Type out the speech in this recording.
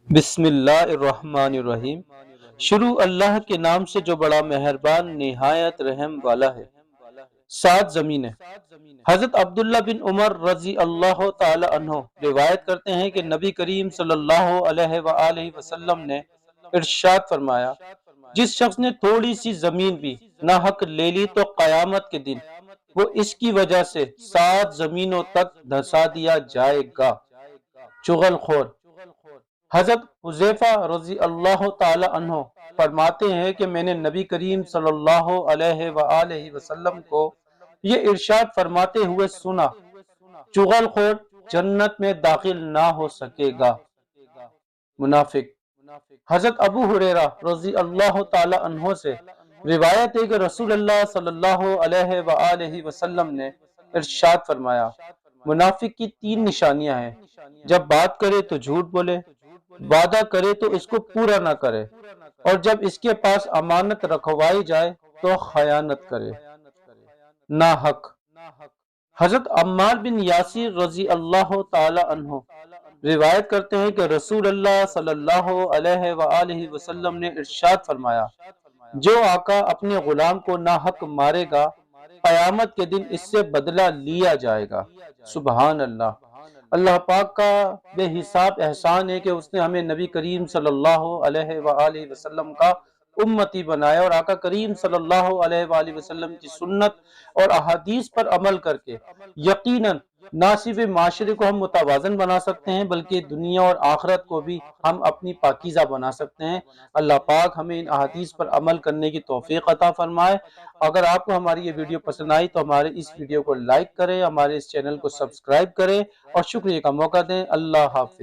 بسم اللہ الرحمن الرحیم۔ شروع اللہ کے نام سے جو بڑا مہربان نہایت رحم والا ہے۔ 7 زمینیں۔ حضرت عبداللہ بن عمر رضی اللہ تعالی عنہ روایت کرتے ہیں کہ نبی کریم صلی اللہ علیہ وآلہ وسلم نے ارشاد فرمایا، جس شخص نے تھوڑی سی زمین بھی ناحق لے لی تو قیامت کے دن وہ اس کی وجہ سے 7 زمینوں تک دھسا دیا جائے گا۔ چغل خور۔ حضرت حذیفہ رضی اللہ تعالی عنہ فرماتے ہیں کہ میں نے نبی کریم صلی اللہ علیہ وآلہ وسلم کو یہ ارشاد فرماتے ہوئے سنا، چغل خور جنت میں داخل نہ ہو سکے گا۔ منافق۔ حضرت ابو ہریرہ رضی اللہ تعالی عنہ سے روایت ہے کہ رسول اللہ صلی اللہ علیہ وآلہ وسلم نے ارشاد فرمایا، منافق کی 3 نشانیاں ہیں۔ جب بات کرے تو جھوٹ بولے، وعدہ کرے تو اس کو پورا نہ کرے، اور جب اس کے پاس امانت رکھوائی جائے تو خیانت کرے۔ ناحق۔ حضرت عمار بن یاسر رضی اللہ تعالی عنہ روایت کرتے ہیں کہ رسول اللہ صلی اللہ علیہ وآلہ وسلم نے ارشاد فرمایا، جو آقا اپنے غلام کو ناحق مارے گا قیامت کے دن اس سے بدلہ لیا جائے گا۔ سبحان اللہ۔ اللہ پاک کا بے حساب احسان ہے کہ اس نے ہمیں نبی کریم صلی اللہ علیہ وآلہ وسلم کا امتی بنایا، اور آقا کریم صلی اللہ علیہ وآلہ وسلم کی سنت اور احادیث پر عمل کر کے یقیناً نہ صرف معاشرے کو ہم متوازن بنا سکتے ہیں بلکہ دنیا اور آخرت کو بھی ہم اپنی پاکیزہ بنا سکتے ہیں۔ اللہ پاک ہمیں ان احادیث پر عمل کرنے کی توفیق عطا فرمائے۔ اگر آپ کو ہماری یہ ویڈیو پسند آئی تو ہمارے اس ویڈیو کو لائک کریں، ہمارے اس چینل کو سبسکرائب کریں اور شکریہ کا موقع دیں۔ اللہ حافظ۔